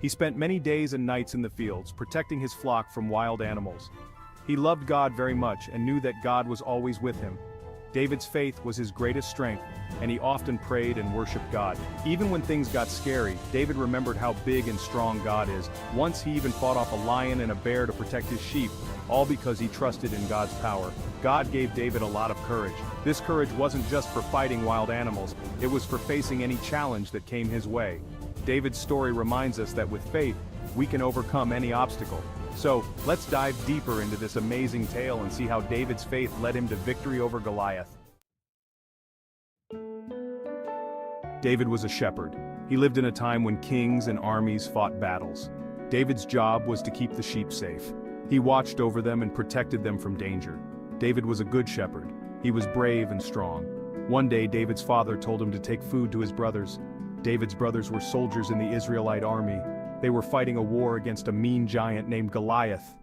He spent many days and nights in the fields, protecting his flock from wild animals. He loved God very much and knew that God was always with him. David's faith was his greatest strength, and he often prayed and worshiped God. Even when things got scary, David remembered how big and strong God is. Once he even fought off a lion and a bear to protect his sheep, all because he trusted in God's power. God gave David a lot of courage. This courage wasn't just for fighting wild animals, it was for facing any challenge that came his way. David's story reminds us that with faith, we can overcome any obstacle. So, let's dive deeper into this amazing tale and see how David's faith led him to victory over Goliath. David was a shepherd. He lived in a time when kings and armies fought battles. David's job was to keep the sheep safe. He watched over them and protected them from danger. David was a good shepherd. He was brave and strong. One day, David's father told him to take food to his brothers. David's brothers were soldiers in the Israelite army. They were fighting a war against a mean giant named Goliath.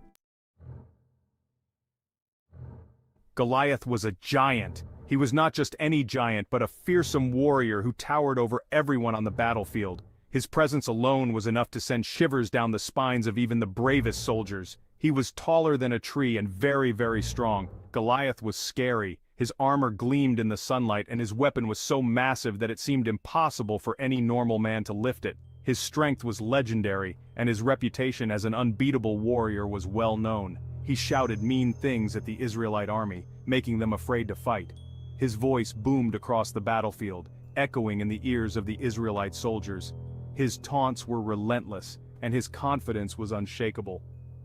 Goliath was a giant. He was not just any giant, but a fearsome warrior who towered over everyone on the battlefield. His presence alone was enough to send shivers down the spines of even the bravest soldiers. He was taller than a tree and very, very strong. Goliath was scary. His armor gleamed in the sunlight, and his weapon was so massive that it seemed impossible for any normal man to lift it. His strength was legendary, and his reputation as an unbeatable warrior was well known. He shouted mean things at the Israelite army, making them afraid to fight. His voice boomed across the battlefield, echoing in the ears of the Israelite soldiers. His taunts were relentless, and his confidence was unshakable.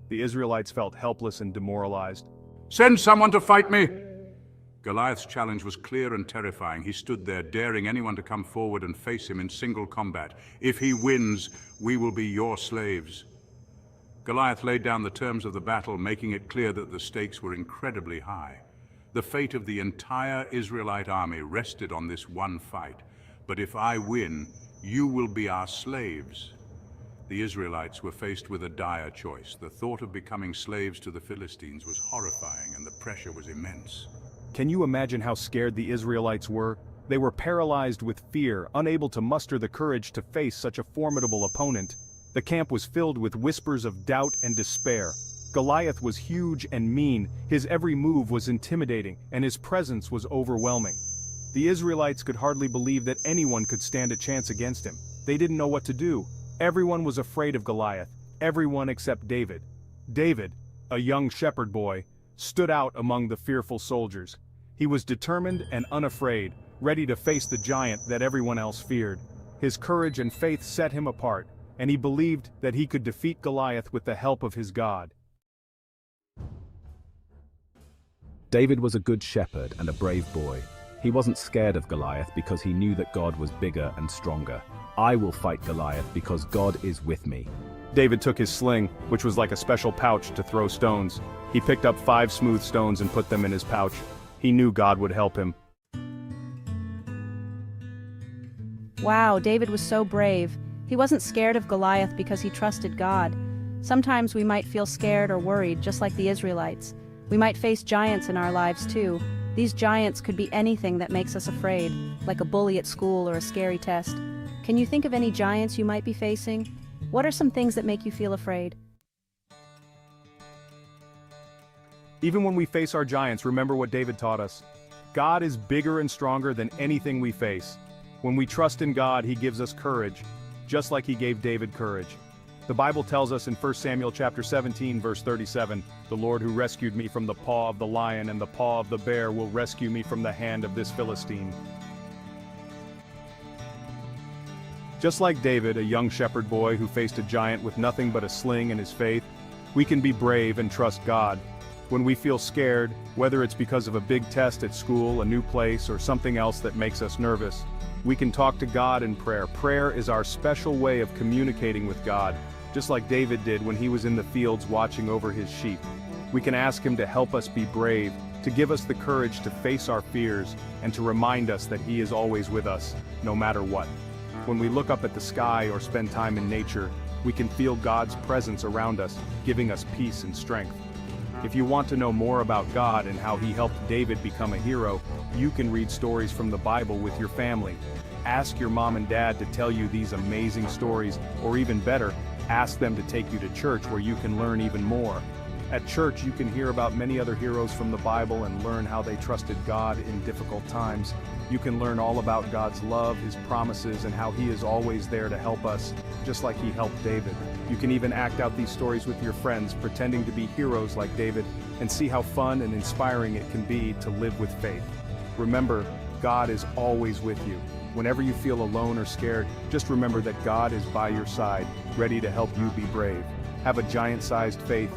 The Israelites felt helpless and demoralized. "Send someone to fight me!" Goliath's challenge was clear and terrifying. He stood there, daring anyone to come forward and face him in single combat. "If he wins, we will be your slaves." Goliath laid down the terms of the battle, making it clear that the stakes were incredibly high. The fate of the entire Israelite army rested on this one fight. "But if I win, you will be our slaves." The Israelites were faced with a dire choice. The thought of becoming slaves to the Philistines was horrifying, and the pressure was immense. Can you imagine how scared the Israelites were? They were paralyzed with fear, unable to muster the courage to face such a formidable opponent. The camp was filled with whispers of doubt and despair. Goliath was huge and mean, his every move was intimidating, and his presence was overwhelming. The Israelites could hardly believe that anyone could stand a chance against him. They didn't know what to do. Everyone was afraid of Goliath, everyone except David. David, a young shepherd boy, stood out among the fearful soldiers. He was determined and unafraid, ready to face the giant that everyone else feared. His courage and faith set him apart, and he believed that he could defeat Goliath with the help of his God. David was a good shepherd and a brave boy. He wasn't scared of Goliath because he knew that God was bigger and stronger. "I will fight Goliath because God is with me." David took his sling, which was like a special pouch to throw stones. He picked up 5 smooth stones and put them in his pouch. He knew God would help him. Wow, David was so brave. He wasn't scared of Goliath because he trusted God. Sometimes we might feel scared or worried, just like the Israelites. We might face giants in our lives too. These giants could be anything that makes us afraid, like a bully at school or a scary test. Can you think of any giants you might be facing? What are some things that make you feel afraid? Even when we face our giants, remember what David taught us. God is bigger and stronger than anything we face. When we trust in God, He gives us courage, just like He gave David courage. The Bible tells us in 1 Samuel chapter 17, verse 37, "The Lord who rescued me from the paw of the lion and the paw of the bear will rescue me from the hand of this Philistine." Just like David, a young shepherd boy who faced a giant with nothing but a sling and his faith, we can be brave and trust God. When we feel scared, whether it's because of a big test at school, a new place, or something else that makes us nervous, we can talk to God in prayer. Prayer is our special way of communicating with God, just like David did when he was in the fields watching over his sheep. We can ask Him to help us be brave, to give us the courage to face our fears, and to remind us that He is always with us, no matter what. When we look up at the sky or spend time in nature, we can feel God's presence around us, giving us peace and strength. If you want to know more about God and how He helped David become a hero, you can read stories from the Bible with your family. Ask your mom and dad to tell you these amazing stories, or even better, Ask them to take you to church where you can learn even more. At church, you can hear about many other heroes from the Bible and learn how they trusted God in difficult times. You can learn all about God's love, His promises, and how He is always there to help us, just like He helped David. You can even act out these stories with your friends, pretending to be heroes like David, and see how fun and inspiring it can be to live with faith. Remember, God is always with you. Whenever you feel alone or scared, just remember that God is by your side, ready to help you be brave. Have a giant-sized faith,